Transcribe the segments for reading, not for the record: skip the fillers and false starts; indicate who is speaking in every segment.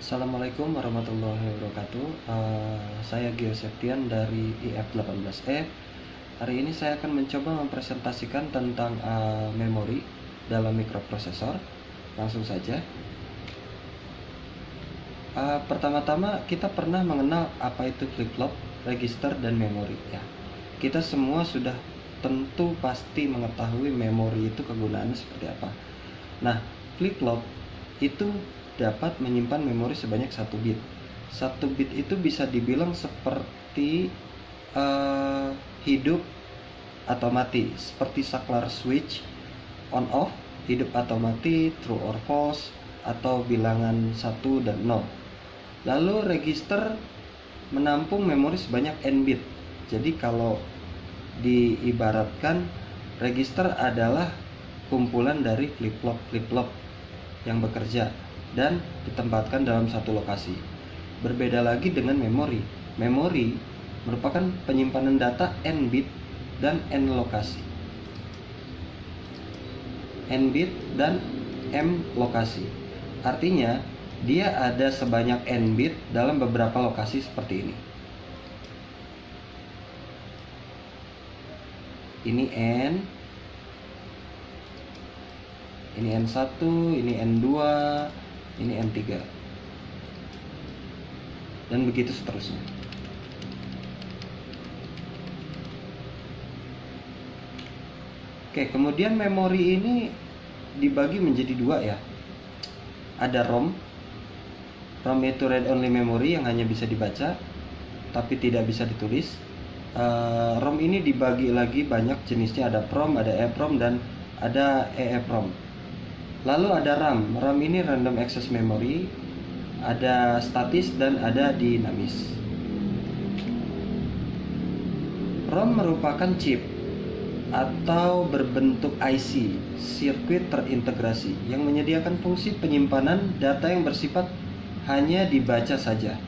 Speaker 1: Assalamualaikum warahmatullahi wabarakatuh. Saya Gio Septian dari IF18E. Hari ini saya akan mencoba mempresentasikan tentang memori dalam mikroprosesor. Langsung saja. Pertama-tama kita pernah mengenal apa itu flip-flop, register, dan memori. Ya, kita semua sudah tentu pasti mengetahui memori itu kegunaannya seperti apa. Nah, flip-flop itu dapat menyimpan memori sebanyak 1 bit. 1 bit itu bisa dibilang seperti hidup atau mati, seperti saklar switch on off, hidup atau mati, true or false, atau bilangan 1 dan 0. Lalu register menampung memori sebanyak n bit. Jadi kalau diibaratkan, register adalah kumpulan dari flip-flop yang bekerja dan ditempatkan dalam satu lokasi. Berbeda lagi dengan memori. Memori merupakan penyimpanan data n bit dan n lokasi. N bit dan m lokasi. Artinya, dia ada sebanyak n bit dalam beberapa lokasi seperti ini. Ini n, ini N1, ini N2, ini N3, dan begitu seterusnya. Oke, kemudian memori ini dibagi menjadi 2 ya. Ada ROM. ROM itu read only memory yang hanya bisa dibaca tapi tidak bisa ditulis. ROM ini dibagi lagi banyak jenisnya, ada PROM, ada EEPROM, dan ada EEPROM. Lalu ada RAM. RAM ini random access memory, ada statis dan ada dinamis. ROM merupakan chip atau berbentuk IC, sirkuit terintegrasi, yang menyediakan fungsi penyimpanan data yang bersifat hanya dibaca saja.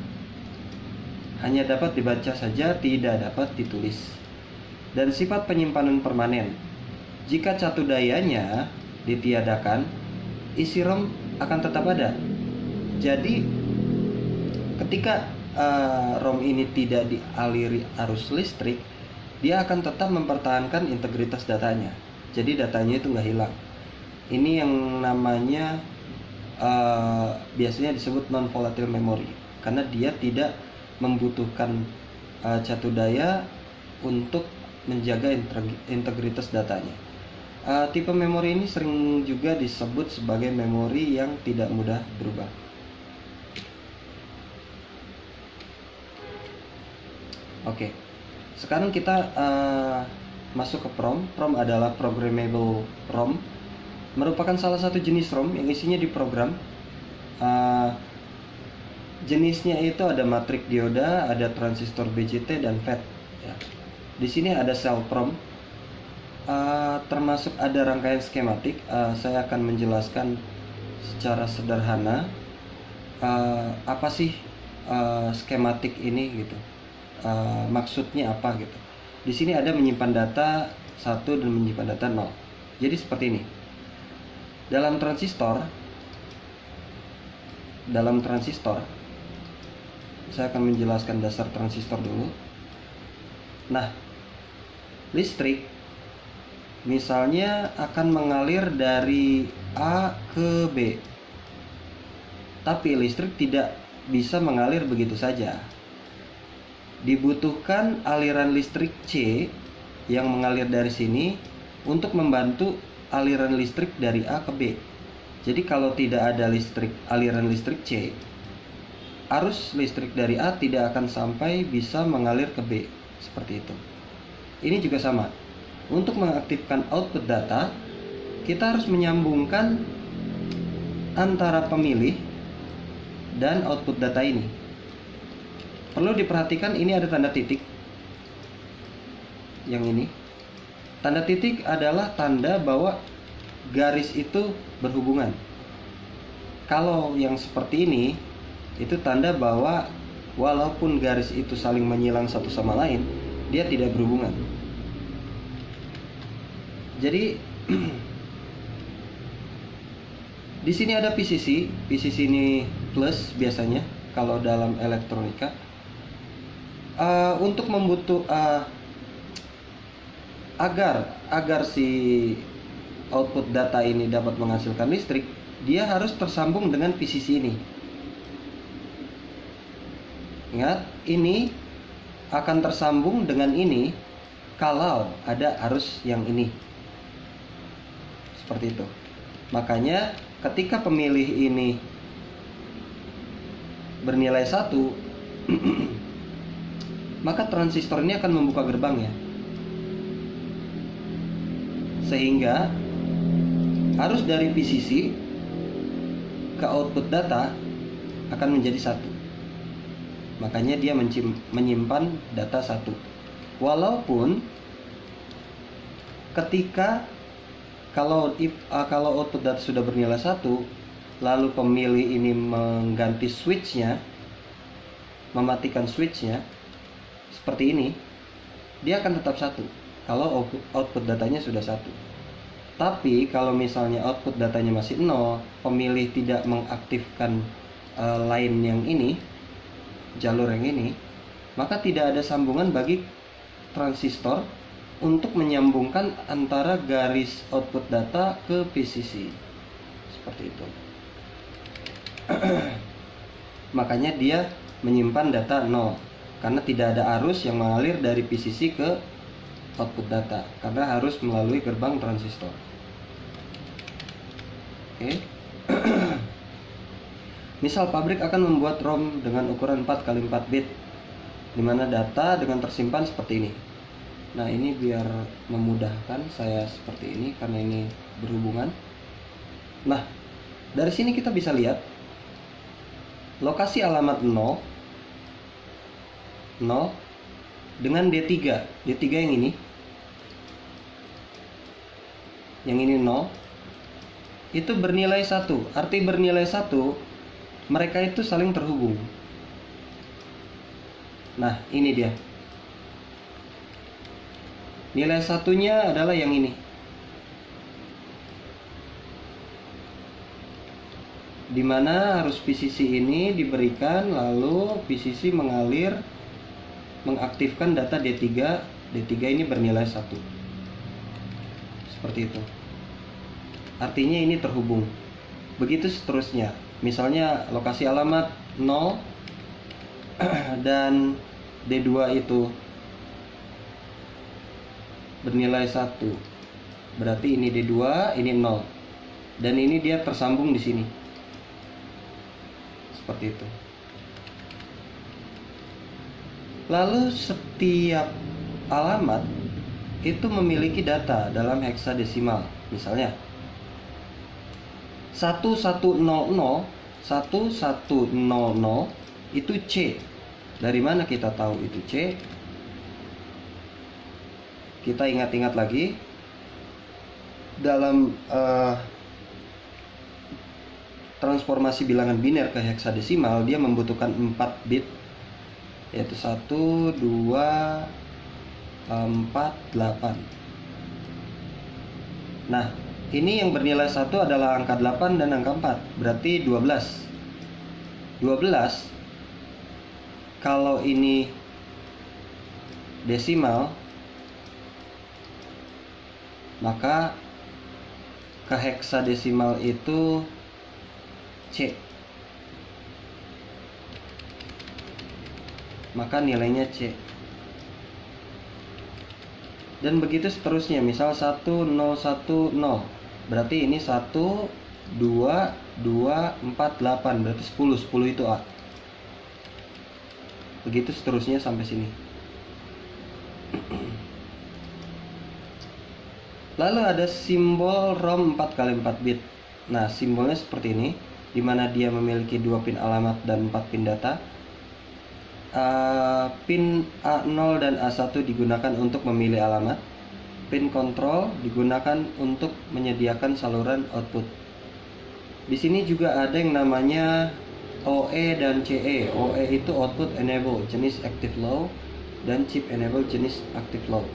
Speaker 1: Hanya dapat dibaca saja, tidak dapat ditulis. Dan sifat penyimpanan permanen. Jika catu dayanya ditiadakan, isi ROM akan tetap ada. Jadi ketika ROM ini tidak dialiri arus listrik, dia akan tetap mempertahankan integritas datanya. Jadi datanya itu nggak hilang. Ini yang namanya biasanya disebut non volatile memory, karena dia tidak membutuhkan catu daya untuk menjaga integritas datanya. Tipe memori ini sering juga disebut sebagai memori yang tidak mudah berubah. Oke, sekarang kita masuk ke PROM. PROM adalah programmable ROM, merupakan salah satu jenis ROM yang isinya diprogram. Jenisnya itu ada matrik dioda, ada transistor BJT, dan FET. Ya. Di sini ada sel PROM. Termasuk ada rangkaian skematik. Saya akan menjelaskan secara sederhana apa sih skematik ini gitu. Maksudnya apa gitu. Di sini ada menyimpan data 1 dan menyimpan data 0. Jadi seperti ini. Dalam transistor, saya akan menjelaskan dasar transistor dulu. Nah, listrik misalnya akan mengalir dari A ke B. Tapi listrik tidak bisa mengalir begitu saja. Dibutuhkan aliran listrik C yang mengalir dari sini untuk membantu aliran listrik dari A ke B. Jadi kalau tidak ada aliran listrik C, arus listrik dari A tidak akan sampai bisa mengalir ke B. Seperti itu. Ini juga sama. Untuk mengaktifkan output data, kita harus menyambungkan antara pemilih dan output data ini. Perlu diperhatikan, ini ada tanda titik. Yang ini. Tanda titik adalah tanda bahwa garis itu berhubungan. Kalau yang seperti ini, itu tanda bahwa walaupun garis itu saling menyilang satu sama lain, dia tidak berhubungan. Jadi Di sini ada PCC. PCC ini plus biasanya kalau dalam elektronika. Untuk agar si output data ini dapat menghasilkan listrik, dia harus tersambung dengan PCC ini. Ingat, ini akan tersambung dengan ini kalau ada arus yang ini. Seperti itu. Makanya ketika pemilih ini bernilai 1, maka transistor ini akan membuka gerbangnya, sehingga arus dari PCC ke output data akan menjadi 1. Makanya dia menyimpan data 1. Walaupun ketika kalau output data sudah bernilai 1, lalu pemilih ini mengganti switchnya, mematikan switchnya seperti ini, dia akan tetap 1 kalau output datanya sudah 1. Tapi kalau misalnya output datanya masih 0, pemilih tidak mengaktifkan line yang ini, jalur yang ini, maka tidak ada sambungan bagi transistor untuk menyambungkan antara garis output data ke PCC. Seperti itu. Makanya dia menyimpan data 0, karena tidak ada arus yang mengalir dari PCC ke output data, karena harus melalui gerbang transistor. Oke. Misal pabrik akan membuat ROM dengan ukuran 4x4 bit, di mana data dengan tersimpan seperti ini. Nah, ini biar memudahkan saya seperti ini karena ini berhubungan. Nah, dari sini kita bisa lihat lokasi alamat 0 dengan D3. D3 yang ini. Yang ini 0. Itu bernilai 1. Arti bernilai 1, mereka itu saling terhubung. Nah, ini dia. Nilai satunya adalah yang ini, dimana arus PCC ini diberikan, lalu PCC mengalir mengaktifkan data D3. D3 ini bernilai 1. Seperti itu. Artinya ini terhubung. Begitu seterusnya. Misalnya lokasi alamat 0 dan D2 itu bernilai 1. Berarti ini D2, ini 0. Dan ini dia tersambung di sini. Seperti itu. Lalu setiap alamat itu memiliki data dalam heksadesimal. Misalnya 1100 itu C. Dari mana kita tahu itu C? Kita ingat-ingat lagi, dalam transformasi bilangan biner ke heksadesimal, dia membutuhkan 4 bit, yaitu 1, 2, 4, 8. Nah, ini yang bernilai 1 adalah angka 8 dan angka 4, berarti 12. 12, kalau ini desimal, maka ke heksadesimal itu C. Maka nilainya C. Dan begitu seterusnya. Misal 1010, berarti ini 1, 2, 2, 4, 8, berarti 10. 10 itu A. Begitu seterusnya sampai sini. Lalu ada simbol ROM 4x4 bit. Nah, simbolnya seperti ini, di mana dia memiliki 2 pin alamat dan 4 pin data. Pin A0 dan A1 digunakan untuk memilih alamat. Pin kontrol digunakan untuk menyediakan saluran output. Di sini juga ada yang namanya OE dan CE. OE itu output enable jenis active low, dan chip enable jenis active low.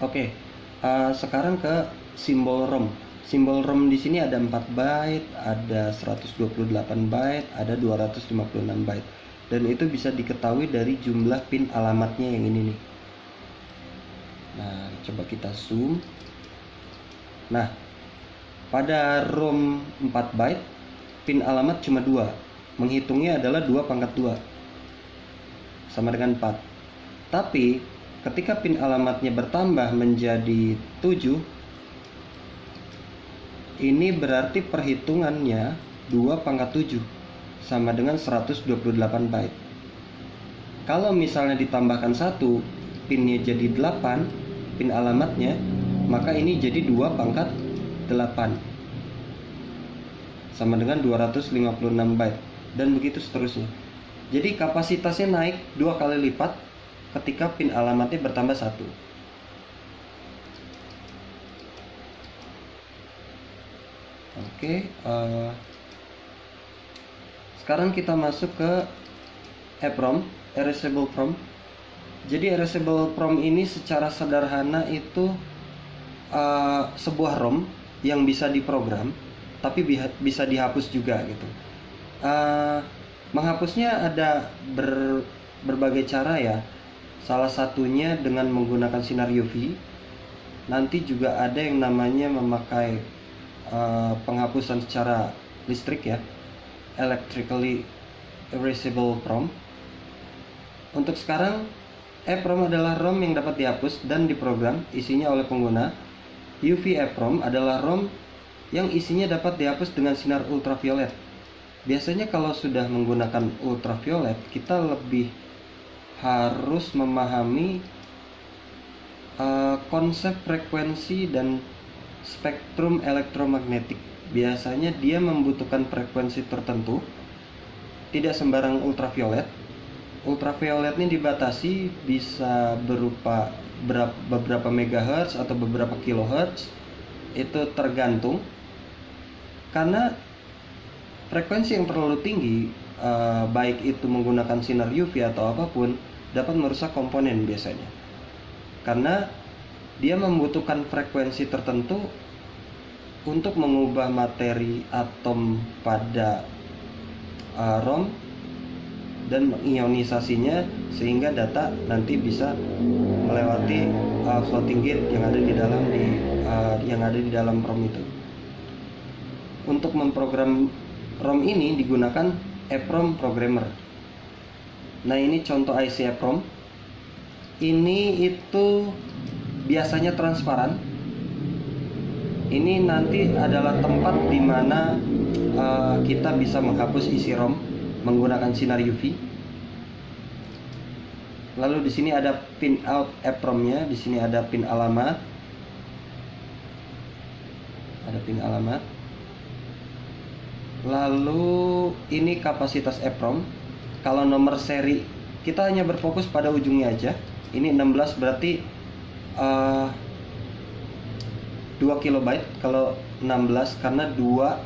Speaker 1: Oke, Sekarang ke simbol ROM. Simbol ROM di sini ada 4 byte, ada 128 byte, ada 256 byte. Dan itu bisa diketahui dari jumlah pin alamatnya yang ini nih. Nah, coba kita zoom. Nah, pada ROM 4 byte, pin alamat cuma 2. Menghitungnya adalah 2 pangkat 2. Sama dengan 4. Tapi, ketika pin alamatnya bertambah menjadi 7, ini berarti perhitungannya 2 pangkat 7. Sama dengan 128 byte. Kalau misalnya ditambahkan 1, pinnya jadi 8, pin alamatnya, maka ini jadi 2 pangkat 8 sama dengan 256 byte, dan begitu seterusnya. Jadi kapasitasnya naik 2 kali lipat ketika pin alamatnya bertambah 1. Oke, sekarang kita masuk ke EPROM, Erasable PROM. Jadi Erasable PROM ini secara sederhana itu sebuah ROM yang bisa diprogram, tapi bisa dihapus juga gitu. Menghapusnya ada berbagai cara ya. Salah satunya dengan menggunakan sinar UV. Nanti juga ada yang namanya memakai penghapusan secara listrik ya, electrically erasable PROM. Untuk sekarang, EPROM adalah ROM yang dapat dihapus dan diprogram isinya oleh pengguna. UV EPROM adalah ROM yang isinya dapat dihapus dengan sinar ultraviolet. Biasanya kalau sudah menggunakan ultraviolet, kita lebih harus memahami konsep frekuensi dan spektrum elektromagnetik. Biasanya dia membutuhkan frekuensi tertentu, tidak sembarang ultraviolet. Ultraviolet ini dibatasi, bisa berupa beberapa megahertz atau beberapa kilohertz. Itu tergantung, karena frekuensi yang terlalu tinggi, baik itu menggunakan sinar UV atau apapun, dapat merusak komponen biasanya, karena dia membutuhkan frekuensi tertentu untuk mengubah materi atom pada ROM dan mengionisasinya sehingga data nanti bisa melewati floating gate yang ada di dalam ROM itu. Untuk memprogram ROM ini digunakan EPROM programmer. Nah, ini contoh IC EPROM. Ini itu biasanya transparan. Ini nanti adalah tempat di mana kita bisa menghapus isi ROM menggunakan sinar UV. Lalu di sini ada pin out EPROM-nya, di sini ada pin alamat. Ada pin alamat. Lalu ini kapasitas EPROM. Kalau nomor seri kita hanya berfokus pada ujungnya aja. Ini 16 berarti 2 kilobyte kalau 16, karena 2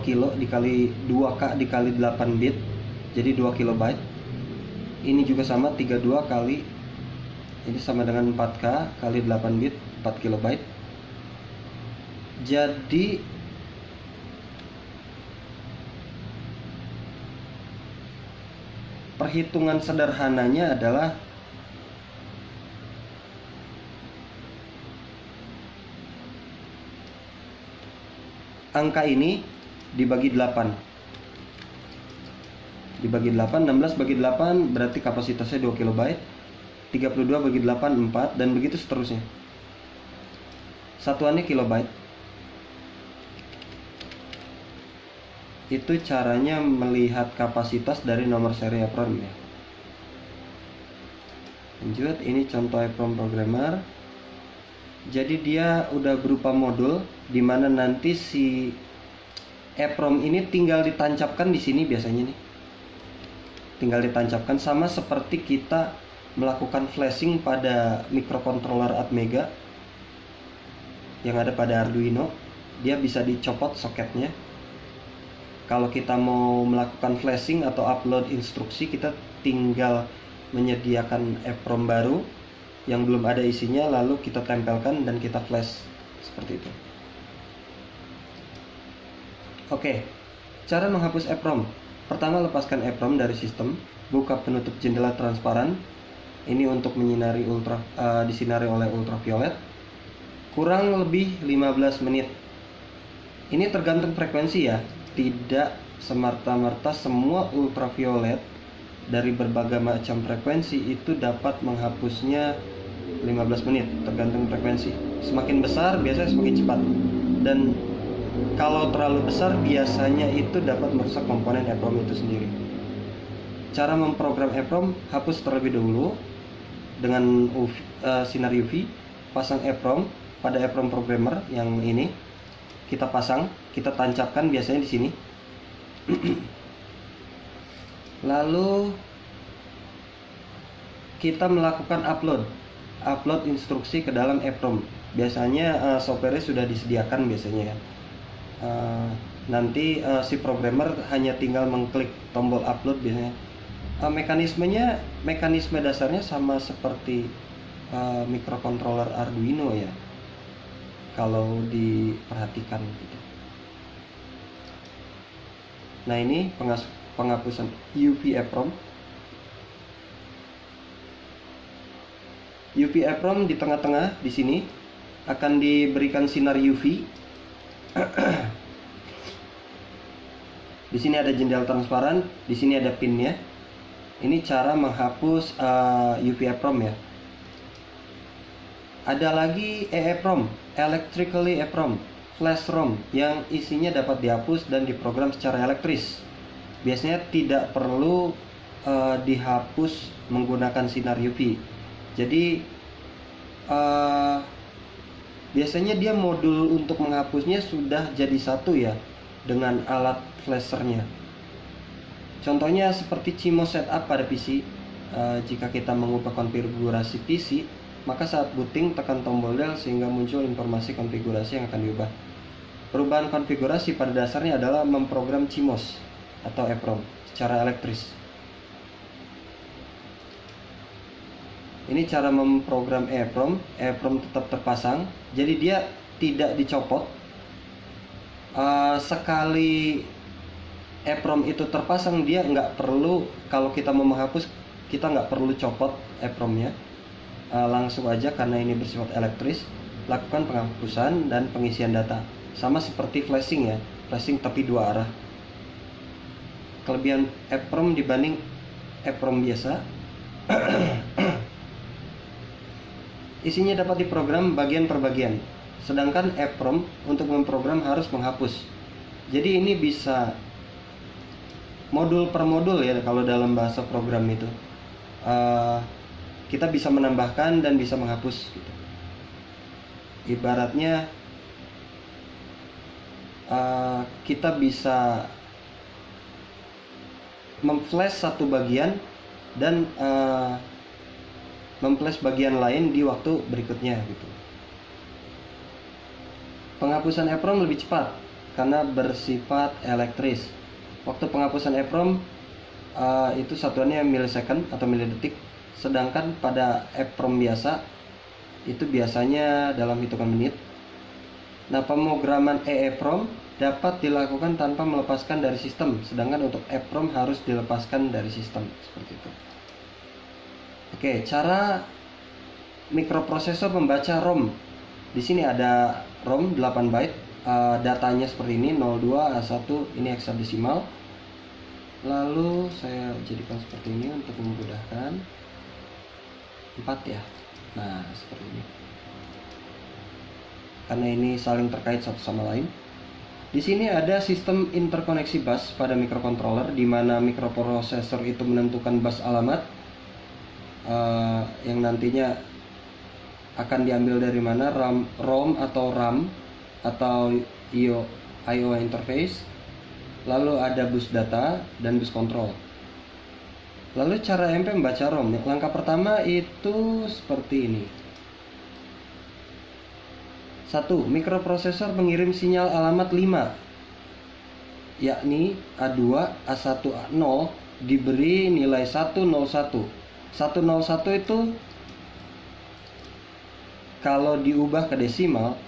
Speaker 1: kilo dikali 2K dikali 8 bit, jadi 2 kilobyte. Ini juga sama, 32 kali, ini sama dengan 4K kali 8 bit, 4 kilobyte. Jadi perhitungan sederhananya adalah angka ini dibagi 8. Dibagi 8, 16 bagi 8 berarti kapasitasnya 2 kilobyte. 32 bagi 8, 4, dan begitu seterusnya. Satuannya kilobyte. Itu caranya melihat kapasitas dari nomor seri EPROM ya. Lanjut, ini contoh EPROM programmer. Jadi dia udah berupa modul, dimana nanti si EPROM ini tinggal ditancapkan di sini biasanya nih. Tinggal ditancapkan, sama seperti kita melakukan flashing pada microcontroller Atmega yang ada pada Arduino. Dia bisa dicopot soketnya. Kalau kita mau melakukan flashing atau upload instruksi, kita tinggal menyediakan EPROM baru, yang belum ada isinya, lalu kita tempelkan dan kita flash seperti itu. Oke, cara menghapus EEPROM. Pertama, lepaskan EEPROM dari sistem, buka penutup jendela transparan. Ini untuk menyinari disinari oleh ultraviolet. Kurang lebih 15 menit. Ini tergantung frekuensi ya, tidak semerta-merta semua ultraviolet dari berbagai macam frekuensi itu dapat menghapusnya 15 menit, tergantung frekuensi. Semakin besar biasanya semakin cepat, dan kalau terlalu besar biasanya itu dapat merusak komponen EEPROM itu sendiri. Cara memprogram EEPROM, hapus terlebih dahulu dengan sinar UV. Pasang EEPROM pada EEPROM programmer yang ini. Kita pasang, kita tancapkan biasanya di sini. Lalu kita melakukan upload instruksi ke dalam EEPROM. Biasanya software sudah disediakan biasanya ya. Nanti si programmer hanya tinggal mengklik tombol upload biasanya. Mekanisme dasarnya sama seperti microcontroller Arduino ya, kalau diperhatikan gitu. Nah, ini penghapusan UV EEPROM. UV EEPROM di tengah-tengah di sini akan diberikan sinar UV. Di sini ada jendela transparan, di sini ada pinnya. Ini cara menghapus UV EEPROM ya. Ada lagi EEPROM, Electrically EEPROM, Flash ROM, yang isinya dapat dihapus dan diprogram secara elektris. Biasanya tidak perlu dihapus menggunakan sinar UV. Jadi biasanya dia modul untuk menghapusnya sudah jadi satu ya dengan alat flashernya. Contohnya seperti CMOS setup pada PC. Jika kita mengubah konfigurasi PC, maka saat booting tekan tombol del sehingga muncul informasi konfigurasi yang akan diubah. Perubahan konfigurasi pada dasarnya adalah memprogram CMOS atau EEPROM secara elektris. Ini cara memprogram EEPROM. EEPROM tetap terpasang, jadi dia tidak dicopot. Sekali EEPROM itu terpasang, dia nggak perlu, kalau kita mau menghapus, kita nggak perlu copot EEPROM-nya. Langsung aja, karena ini bersifat elektris, lakukan penghapusan dan pengisian data. Sama seperti flashing ya, flashing tapi dua arah. Kelebihan EEPROM dibanding EEPROM biasa, isinya dapat diprogram bagian per bagian, sedangkan EEPROM untuk memprogram harus menghapus. Jadi ini bisa modul per modul ya, kalau dalam bahasa program itu kita bisa menambahkan dan bisa menghapus gitu. Ibaratnya kita bisa memflash satu bagian dan memflash bagian lain di waktu berikutnya gitu. Penghapusan EEPROM lebih cepat karena bersifat elektris. Waktu penghapusan EEPROM itu satuannya milisecond atau milidetik, sedangkan pada EEPROM biasa itu biasanya dalam hitungan menit. Nah, pemrograman EEPROM dapat dilakukan tanpa melepaskan dari sistem, sedangkan untuk EEPROM harus dilepaskan dari sistem, seperti itu. Oke, cara mikroprosesor membaca ROM. Di sini ada ROM 8 byte, datanya seperti ini 02 A1, ini heksadesimal. Lalu saya jadikan seperti ini untuk memudahkan. 4 ya. Nah, seperti ini. Karena ini saling terkait satu sama lain. Di sini ada sistem interkoneksi bus pada microcontroller, di mana mikroprosesor itu menentukan bus alamat yang nantinya akan diambil dari mana, ROM atau RAM atau IO interface. Lalu ada bus data dan bus control. Lalu cara MP membaca ROM. Langkah pertama itu seperti ini. 1. Mikroprosesor mengirim sinyal alamat 5, yakni A2, A1, A0 diberi nilai 101. 101 itu Kalau diubah ke desimal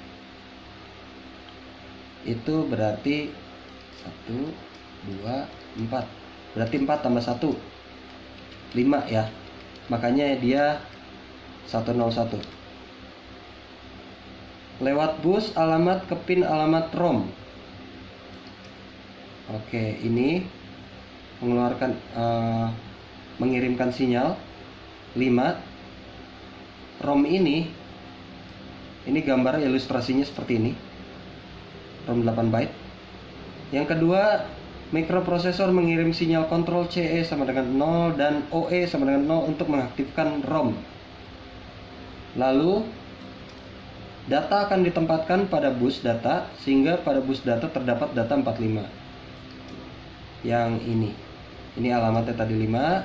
Speaker 1: itu berarti 1, 2, 4. Berarti 4 tambah 1 5 ya. Makanya dia 101. Lewat bus alamat ke pin alamat ROM. Oke, ini mengeluarkan mengirimkan sinyal 5. ROM ini gambar ilustrasinya seperti ini. ROM 8 byte. Yang kedua, mikroprosesor mengirim sinyal kontrol CE sama dengan 0 dan OE sama dengan 0 untuk mengaktifkan ROM. Lalu data akan ditempatkan pada bus data sehingga pada bus data terdapat data 45. Yang ini alamatnya tadi 5,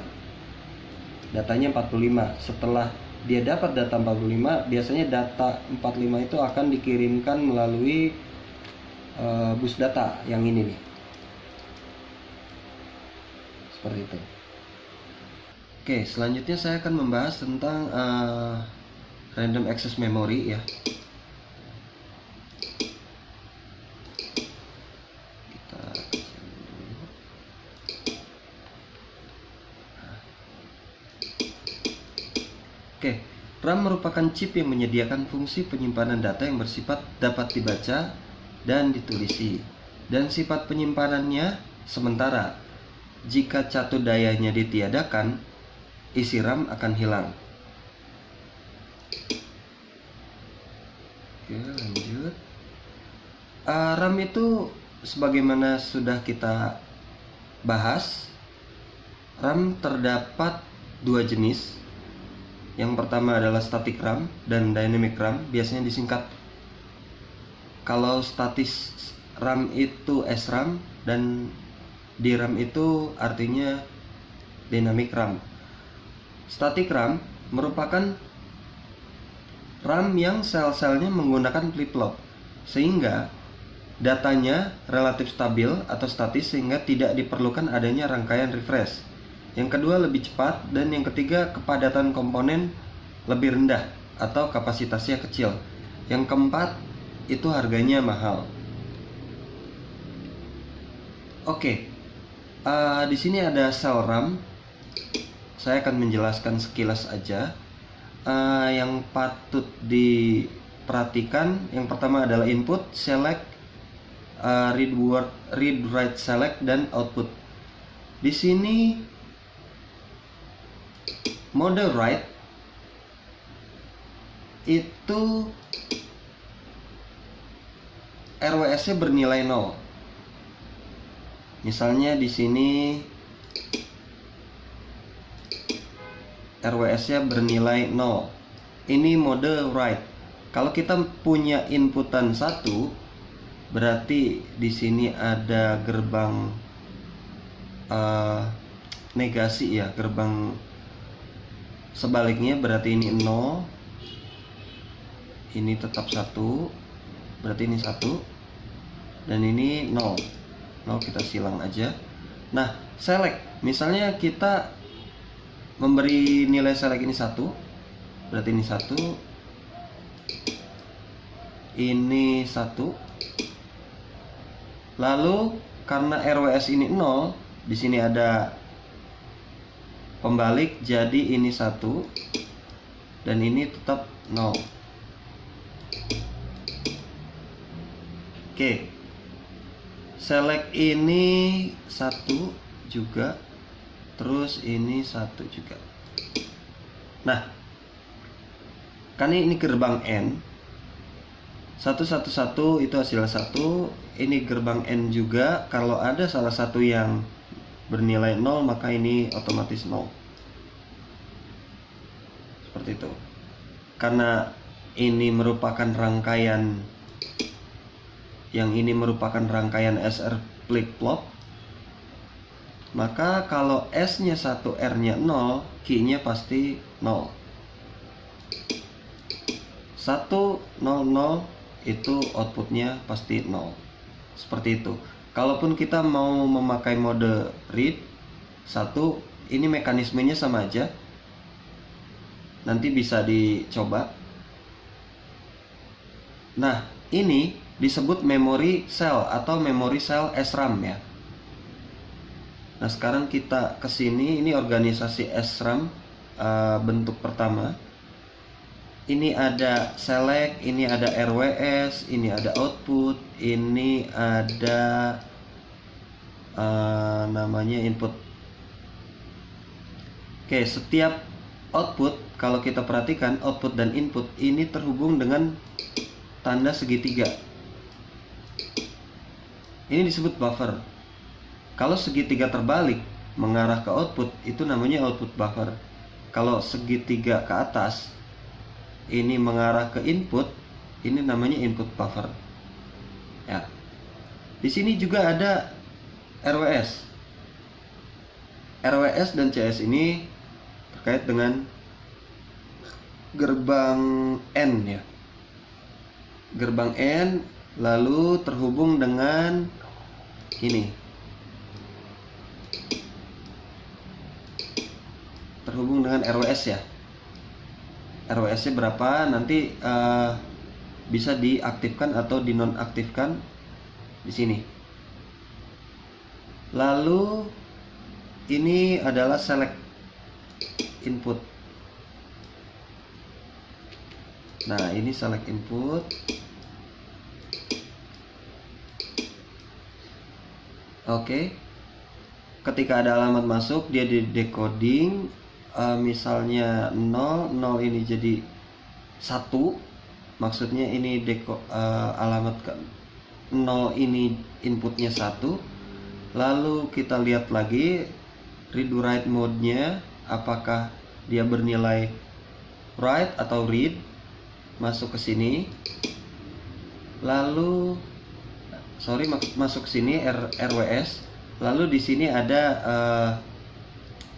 Speaker 1: datanya 45. Setelah dia dapat data 45, biasanya data 45 itu akan dikirimkan melalui bus data yang ini nih. Seperti itu. Oke, selanjutnya saya akan membahas tentang random access memory ya. Oke, RAM merupakan chip yang menyediakan fungsi penyimpanan data yang bersifat dapat dibaca dan ditulisi, dan sifat penyimpanannya sementara. Jika catur dayanya ditiadakan, isi RAM akan hilang. Oke, lanjut. RAM itu sebagaimana sudah kita bahas, RAM terdapat dua jenis. Yang pertama adalah static RAM dan dynamic RAM, biasanya disingkat. Kalau statis RAM itu SRAM dan DRAM itu artinya dynamic RAM. Static RAM merupakan RAM yang sel-selnya menggunakan flip-flop, sehingga datanya relatif stabil atau statis sehingga tidak diperlukan adanya rangkaian refresh. Yang kedua lebih cepat, dan yang ketiga kepadatan komponen lebih rendah atau kapasitasnya kecil. Yang keempat itu harganya mahal. Oke, di sini ada sel RAM. Saya akan menjelaskan sekilas aja. Yang patut diperhatikan, yang pertama adalah input, select, read, write, select, dan output. Di sini mode write itu RWS-nya bernilai 0. Misalnya di sini RWS-nya bernilai 0. Ini mode write. Kalau kita punya inputan 1, berarti di sini ada gerbang negasi ya, gerbang sebaliknya, berarti ini 0, ini tetap 1, berarti ini 1, dan ini 0. Kita silang aja. Nah, select, misalnya kita memberi nilai select ini 1, berarti ini 1, ini 1. Lalu karena RWS ini 0, di sini ada pembalik, jadi ini 1 dan ini tetap 0. Oke, select ini 1 juga, terus ini 1 juga. Nah, kan ini gerbang N, 111 itu hasilnya 1, ini gerbang N juga. Kalau ada salah satu yang bernilai 0, maka ini otomatis 0. Seperti itu. Karena ini merupakan rangkaian, yang ini merupakan rangkaian SR flip-flop, maka kalau S-nya 1, R-nya 0, Q-nya pasti 0. 1, 0, 0, itu outputnya pasti 0. Seperti itu. Kalaupun kita mau memakai mode read 1, ini mekanismenya sama aja. Nanti bisa dicoba. Nah, ini disebut memory cell atau memory cell SRAM ya. Nah, sekarang kita ke sini, ini organisasi SRAM bentuk pertama. Ini ada select, ini ada RWS, ini ada output, ini ada namanya input. Oke, setiap output, kalau kita perhatikan output dan input ini terhubung dengan tanda segitiga. Ini disebut buffer. Kalau segitiga terbalik mengarah ke output, itu namanya output buffer. Kalau segitiga ke atas ini mengarah ke input, ini namanya input buffer. Ya. Di sini juga ada RWS. RWS dan CS ini terkait dengan gerbang N ya. Gerbang N lalu terhubung dengan ini. Terhubung dengan RWS ya. RWS-nya berapa nanti bisa diaktifkan atau dinonaktifkan di sini. Lalu ini adalah select input. Nah, ini select input. Oke. Ketika ada alamat masuk, dia di decoding. Misalnya 0 ini jadi 1, maksudnya ini alamat ke 0 ini inputnya 1. Lalu kita lihat lagi read write mode nya, apakah dia bernilai write atau read. Masuk ke sini, lalu masuk ke sini RWS, lalu di sini ada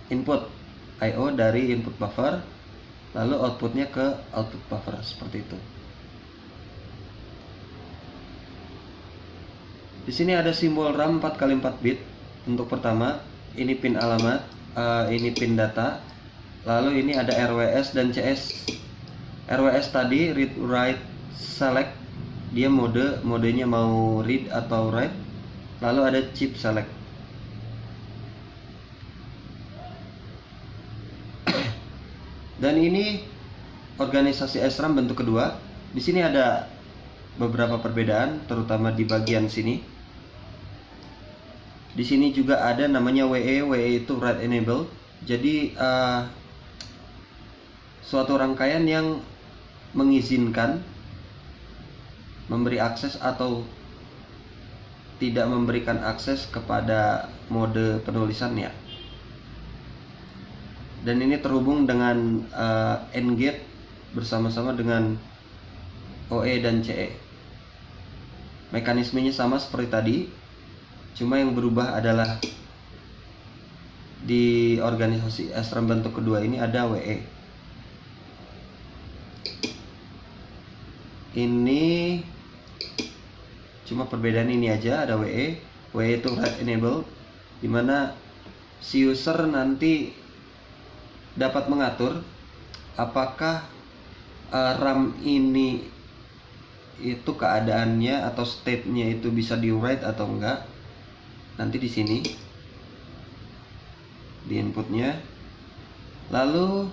Speaker 1: input I/O dari input buffer, lalu outputnya ke output buffer seperti itu. Di sini ada simbol RAM 4x4 bit. Untuk pertama, ini pin alamat, ini pin data, lalu ini ada RWS dan CS. RWS tadi read write select, dia modenya mau read atau write, lalu ada chip select. Dan ini organisasi SRAM bentuk kedua. Di sini ada beberapa perbedaan, terutama di bagian sini. Di sini juga ada namanya WE. WE itu write enable. Jadi suatu rangkaian yang mengizinkan memberi akses atau tidak memberikan akses kepada mode penulisannya. Dan ini terhubung dengan AND gate bersama-sama dengan OE dan CE. Mekanismenya sama seperti tadi, cuma yang berubah adalah di organisasi SRAM bentuk kedua ini ada WE. Ini cuma perbedaan ini aja, ada WE. WE itu write enable, dimana si user nanti dapat mengatur apakah RAM ini itu keadaannya atau state-nya itu bisa di write atau enggak. Nanti di sini di inputnya. Lalu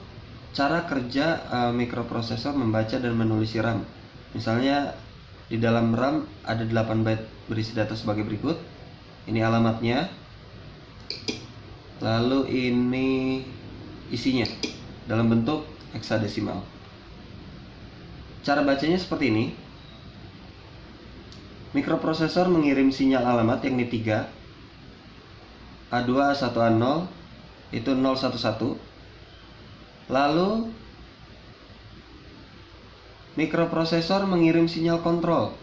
Speaker 1: cara kerja mikroprosesor membaca dan menulis RAM. Misalnya di dalam RAM ada 8 byte berisi data sebagai berikut. Ini alamatnya. Lalu ini isinya dalam bentuk heksadesimal. Cara bacanya seperti ini. Mikroprosesor mengirim sinyal alamat yang ini 3, A2, A1, A0, itu 011. Lalu mikroprosesor mengirim sinyal kontrol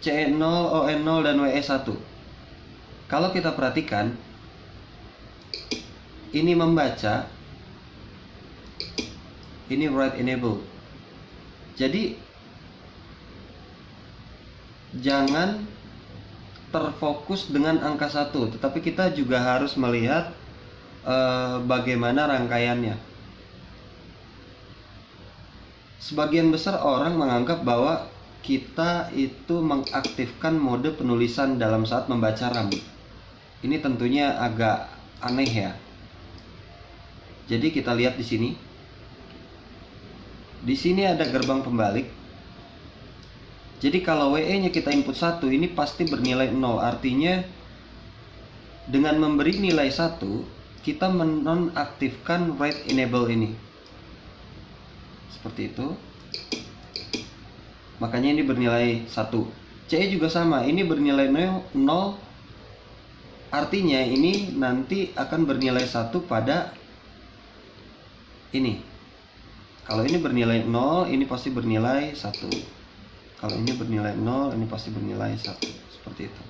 Speaker 1: CE0, ON0, dan WE1. Kalau kita perhatikan, ini membaca, ini write enable. Jadi jangan terfokus dengan angka 1, tetapi kita juga harus melihat bagaimana rangkaiannya. Sebagian besar orang menganggap bahwa kita itu mengaktifkan mode penulisan dalam saat membaca RAM. Ini tentunya agak aneh ya. Jadi kita lihat di sini. Di sini ada gerbang pembalik. Jadi kalau WE-nya kita input 1, ini pasti bernilai 0. Artinya dengan memberi nilai 1, kita menonaktifkan write enable ini. Seperti itu. Makanya ini bernilai 1. CE juga sama, ini bernilai 0. Artinya ini nanti akan bernilai 1 pada ini. Kalau ini bernilai 0, ini pasti bernilai 1. Kalau ini bernilai 0, ini pasti bernilai 1. Seperti itu.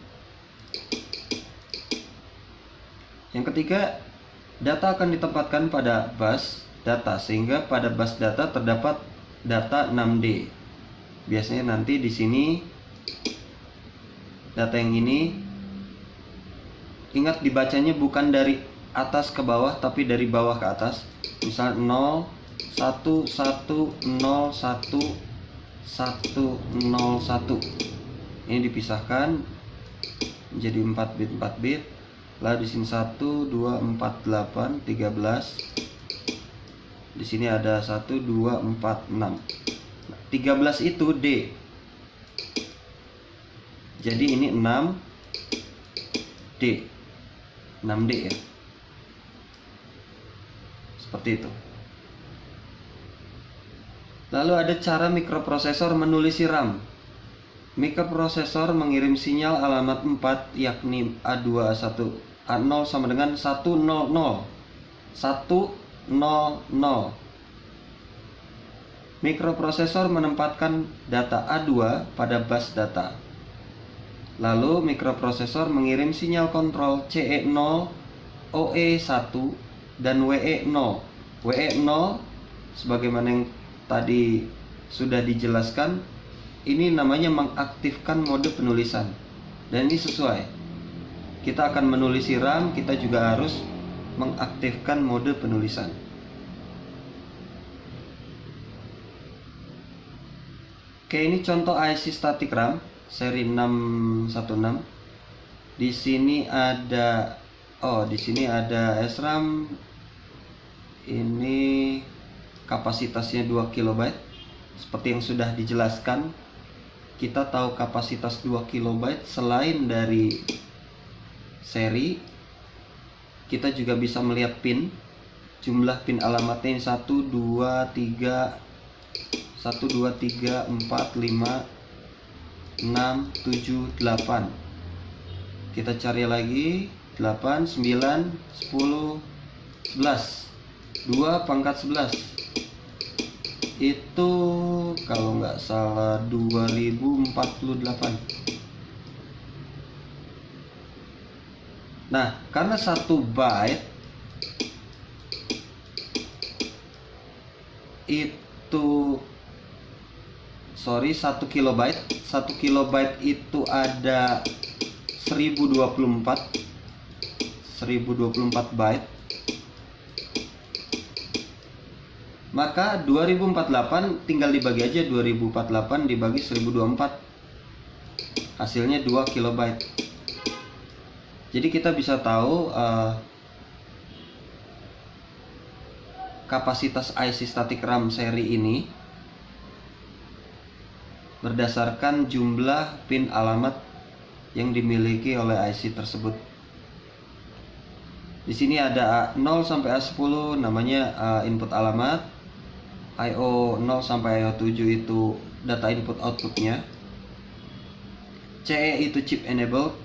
Speaker 1: Yang ketiga, data akan ditempatkan pada bus data, sehingga pada bus data terdapat data 6D. Biasanya nanti di sini data yang ini, ingat dibacanya bukan dari atas ke bawah, tapi dari bawah ke atas. Misal 0, 1, 1, 0, 1, 1, 0, 1. Ini dipisahkan menjadi 4 bit 4 bit. Lalu di sini 1, 2, 4, 8, 13. Di sini ada 1, 2, 4, 6. 13 itu D. Jadi ini 6 D. 6D ya. Seperti itu. Lalu ada cara mikroprosesor menulis RAM. Mikroprosesor mengirim sinyal alamat 4, yakni A2, A1, A0 sama dengan 100. 100. Mikroprosesor menempatkan data A2 pada bus data. Lalu mikroprosesor mengirim sinyal kontrol CE0, OE1, dan WE0. WE0 sebagaimana yang tadi sudah dijelaskan, ini namanya mengaktifkan mode penulisan. Dan ini sesuai. Kita akan menulis RAM, kita juga harus mengaktifkan mode penulisan. Oke, ini contoh IC static RAM seri 616. Di sini ada SRAM. Ini kapasitasnya 2 KB. Seperti yang sudah dijelaskan, kita tahu kapasitas 2 KB selain dari seri, kita juga bisa melihat pin. Jumlah pin alamatnya ini 1, 2, 3, 1, 2, 3, 4, 5, 6, 7, 8. Kita cari lagi 8, 9, 10, 11. 2 pangkat 11 itu kalau nggak salah 2048. Nah, karena 1 byte itu 1 kilobyte. 1 kilobyte itu ada 1024 byte. Maka 2048 tinggal dibagi aja, 2048 dibagi 1024. Hasilnya 2 kilobyte. Jadi kita bisa tahu kapasitas IC static RAM seri ini berdasarkan jumlah pin alamat yang dimiliki oleh IC tersebut. Di sini ada A0 sampai A10 namanya input alamat. IO 0 sampai IO 7 itu data input outputnya. CE itu chip enabled,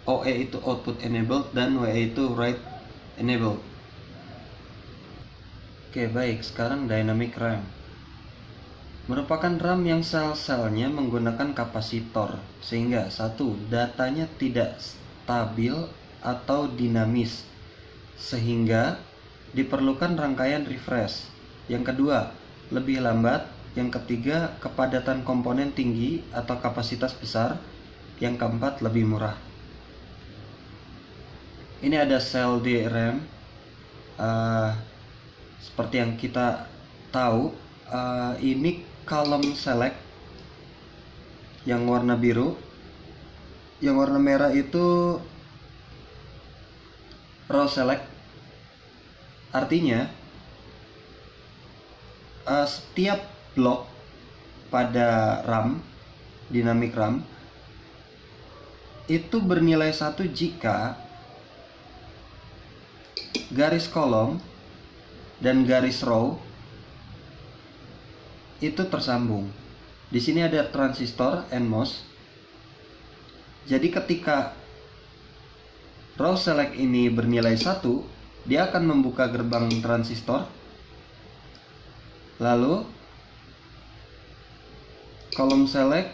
Speaker 1: OE itu output enabled, dan WE itu write enabled. Oke, baik, sekarang dynamic RAM merupakan RAM yang sel-selnya menggunakan kapasitor, sehingga 1. Datanya tidak stabil atau dinamis, sehingga diperlukan rangkaian refresh. Yang kedua, lebih lambat. Yang ketiga, kepadatan komponen tinggi atau kapasitas besar. Yang keempat, lebih murah. Ini ada sel DRAM. Seperti yang kita tahu, ini column select. yang warna biru. Yang warna merah itu row select. Artinya setiap blok pada RAM, dynamic RAM, itu bernilai 1 jika garis kolom dan garis row itu tersambung. Di sini ada transistor NMOS. Jadi ketika row select ini bernilai 1, dia akan membuka gerbang transistor. Lalu kolom select,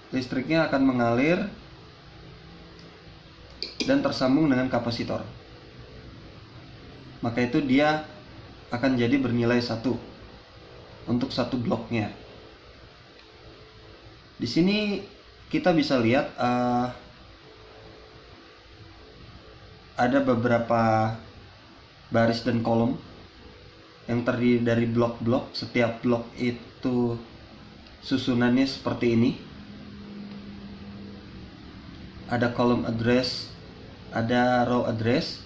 Speaker 1: listriknya akan mengalir dan tersambung dengan kapasitor. Maka itu dia akan jadi bernilai 1 untuk satu bloknya. Di sini kita bisa lihat ada beberapa baris dan kolom yang terdiri dari blok-blok. Setiap blok itu susunannya seperti ini. Ada kolom address, ada row address,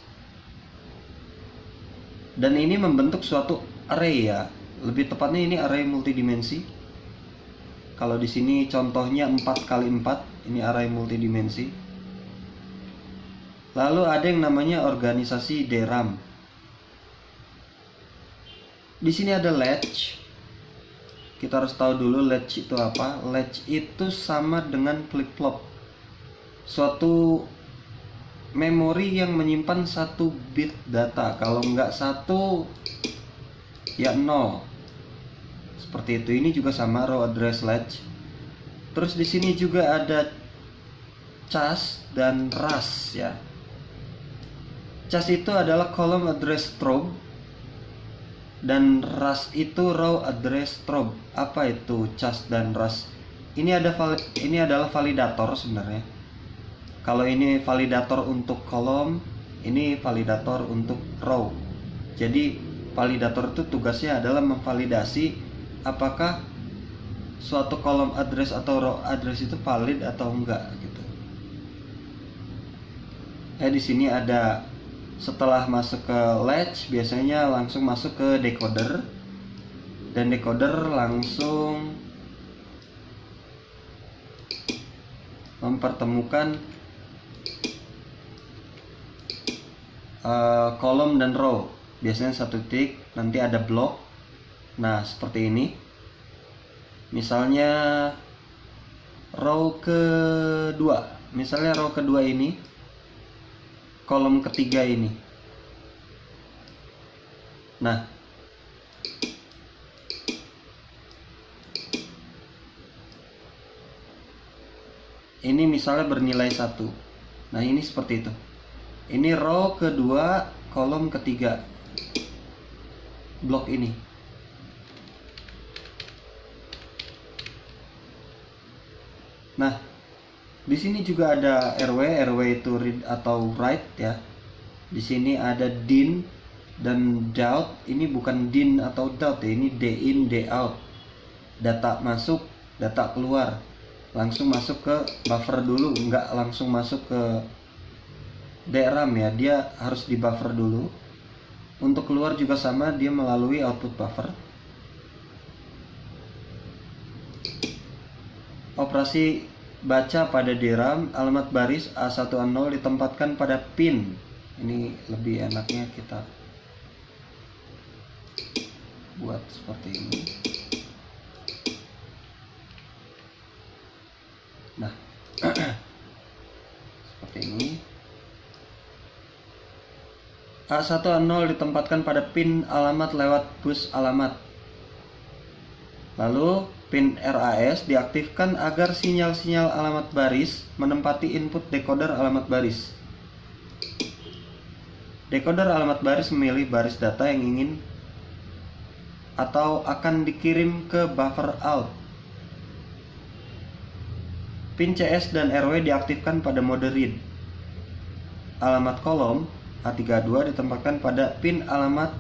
Speaker 1: dan ini membentuk suatu array ya. Lebih tepatnya ini array multidimensi. Kalau di sini contohnya 4x4, ini array multidimensi. Lalu ada yang namanya organisasi DRAM. Di sini ada latch. Kita harus tahu dulu latch itu apa. Latch itu sama dengan flip-flop. Suatu memori yang menyimpan 1 bit data. Kalau nggak 1, ya 0. Seperti itu. Ini juga sama, row address latch. Terus di sini juga ada cas dan ras ya. Cas itu adalah column address strobe dan ras itu row address strobe. Apa itu cas dan ras? Ini adalah validator sebenarnya. Kalau ini validator untuk kolom, ini validator untuk row. Jadi validator itu tugasnya adalah memvalidasi apakah suatu kolom address atau row address itu valid atau enggak gitu. Di sini ada, setelah masuk ke latch biasanya langsung masuk ke decoder, dan decoder langsung mempertemukan kolom dan row. Biasanya 1 titik, nanti ada blok. Nah seperti ini. Misalnya row kedua, misalnya row kedua ini, kolom ketiga ini. Nah ini misalnya bernilai 1. Nah ini seperti itu. Ini row kedua, kolom ketiga, blok ini. Nah, di sini juga ada RW itu read atau write ya. Di sini ada din dan dout. Ini bukan din atau dout ya, ini d in, d out. Data masuk, data keluar. Langsung masuk ke buffer dulu, nggak langsung masuk ke DRAM ya. Dia harus di buffer dulu. Untuk keluar juga sama, dia melalui output buffer. Operasi baca pada DRAM, alamat baris A1A0 ditempatkan pada pin. Ini lebih enaknya kita buat seperti ini. Nah seperti ini. A1A0 ditempatkan pada pin alamat lewat bus alamat. Lalu pin RAS diaktifkan agar sinyal-sinyal alamat baris menempati input decoder alamat baris. Decoder alamat baris memilih baris data yang ingin atau akan dikirim ke buffer out. Pin CS dan RW diaktifkan pada mode read. Alamat kolom A32 ditempatkan pada pin alamat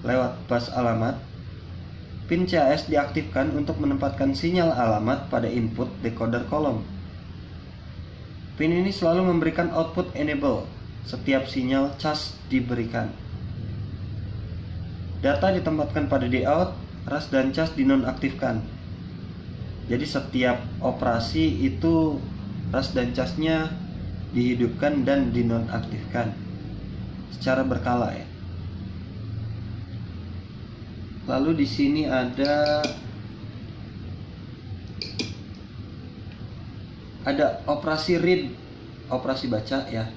Speaker 1: lewat bus alamat. pin CAS diaktifkan untuk menempatkan sinyal alamat pada input decoder kolom. Pin ini selalu memberikan output enable setiap sinyal cas diberikan. Data ditempatkan pada DOut, RAS dan cas dinonaktifkan. Jadi setiap operasi itu RAS dan casnya dihidupkan dan dinonaktifkan secara berkala ya. Lalu di sini ada operasi read, operasi baca ya.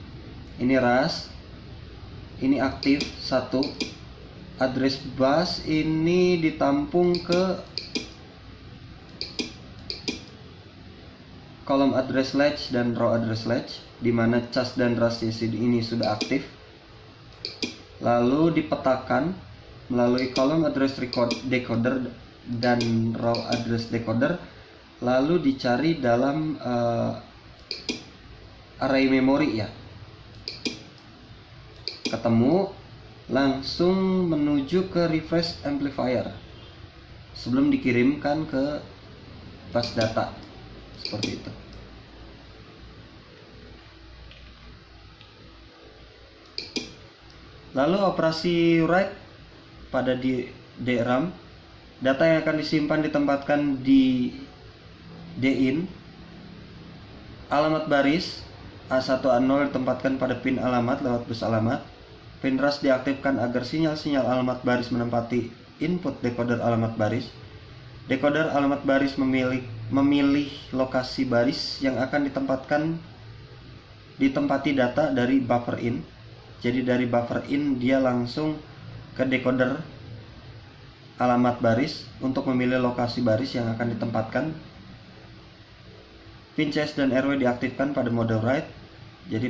Speaker 1: Ini RAS, ini aktif 1. Address bus ini ditampung ke kolom address latch dan row address latch, di mana cas dan RAS ini sudah aktif. Lalu dipetakan melalui kolom address decoder dan row address decoder, lalu dicari dalam array memori ya. Ketemu, langsung menuju ke refresh amplifier sebelum dikirimkan ke bus data seperti itu. Lalu operasi write pada DRAM, data yang akan disimpan ditempatkan di DIN. Alamat baris A1 A0 ditempatkan pada pin alamat lewat bus alamat. Pin RAS diaktifkan agar sinyal-sinyal alamat baris menempati input decoder alamat baris. Decoder alamat baris memilih lokasi baris yang akan ditempati data dari buffer in. Jadi dari buffer in dia langsung ke decoder alamat baris untuk memilih lokasi baris yang akan ditempatkan. Pin CS dan RW diaktifkan pada mode write. Jadi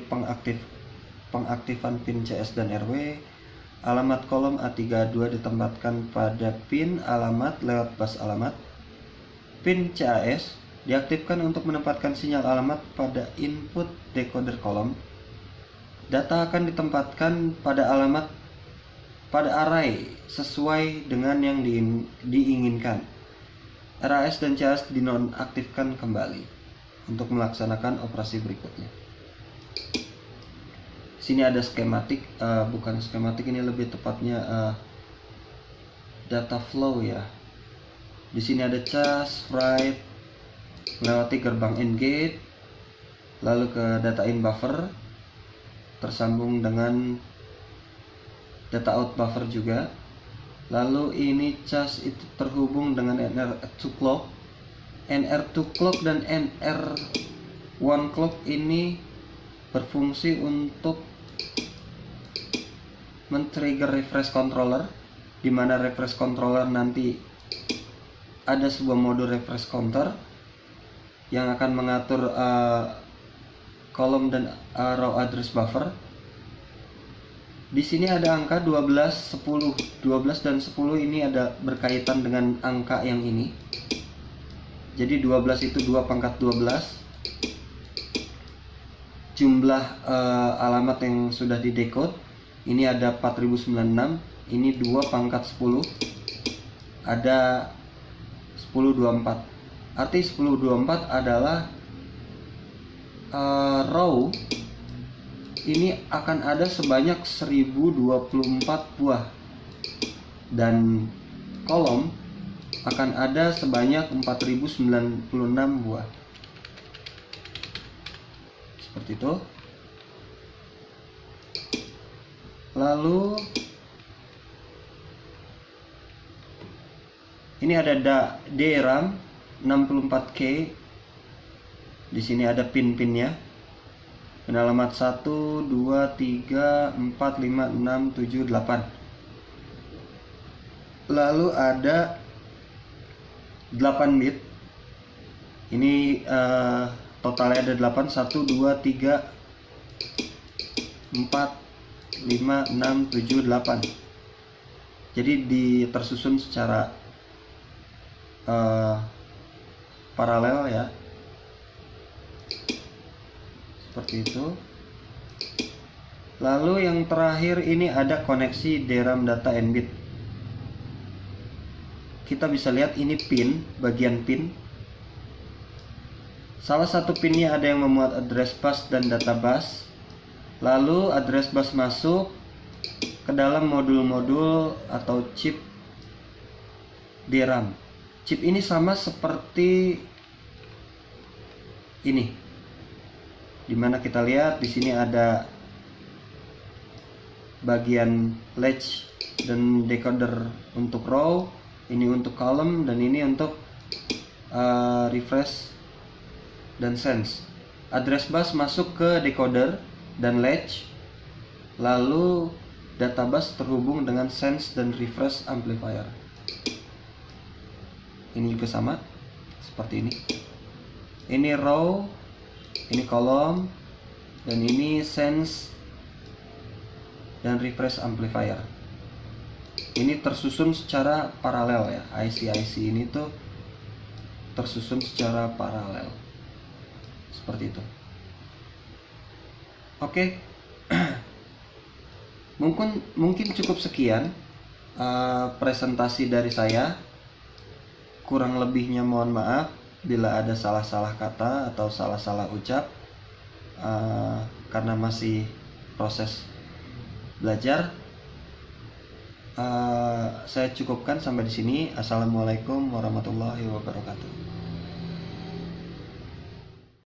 Speaker 1: pengaktifan pin CS dan RW. Alamat kolom A32 ditempatkan pada pin alamat lewat bus alamat. Pin CAS diaktifkan untuk menempatkan sinyal alamat pada input decoder kolom. Data akan ditempatkan pada alamat pada array sesuai dengan yang diinginkan. RAS dan CAS dinonaktifkan kembali untuk melaksanakan operasi berikutnya. Sini ada skematik, bukan skematik, ini lebih tepatnya data flow ya. Di sini ada cas, write, melewati gerbang AND gate, lalu ke data in buffer, tersambung dengan data out buffer juga. Lalu ini cas itu terhubung dengan NR2 clock. NR2 clock dan NR1 clock ini berfungsi untuk men-trigger refresh controller, di mana refresh controller nanti ada sebuah mode refresh counter yang akan mengatur kolom dan row address buffer. Di sini ada angka 12, 10, 12 dan 10 ini ada berkaitan dengan angka yang ini. Jadi 12 itu 2 pangkat 12. Jumlah alamat yang sudah didecode ini ada 4096. Ini 2 pangkat 10. Ada 1024. Arti 1024 adalah row ini akan ada sebanyak 1024 buah dan kolom akan ada sebanyak 4096 buah. Seperti itu. Lalu ini ada DRAM 64K. Di sini ada pin-pinnya. Pin alamat 1, 2, 3, 4, 5, 6, 7, 8. Lalu ada 8 bit. Ini totalnya ada 8. 1, 2, 3, 4, 5, 6, 7, 8. Jadi tersusun secara paralel ya. Seperti itu. Lalu yang terakhir ini ada koneksi DRAM data n bit. kita bisa lihat ini pin, bagian pin. Salah satu pinnya ada yang memuat address bus dan data bus. Lalu address bus masuk ke dalam modul-modul atau chip DRAM. Chip ini sama seperti ini, dimana kita lihat di sini ada bagian latch dan decoder untuk row, ini untuk column, dan ini untuk refresh dan sense. Address bus masuk ke decoder dan latch, lalu data bus terhubung dengan sense dan refresh amplifier. Ini juga sama seperti ini. Ini row, ini column, dan ini sense dan refresh amplifier. Ini tersusun secara paralel ya. IC ini tuh tersusun secara paralel seperti itu. Oke. Mungkin cukup sekian presentasi dari saya. Kurang lebihnya mohon maaf bila ada salah-salah kata atau salah-salah ucap, karena masih proses belajar. Saya cukupkan sampai di sini. Assalamualaikum warahmatullahi wabarakatuh.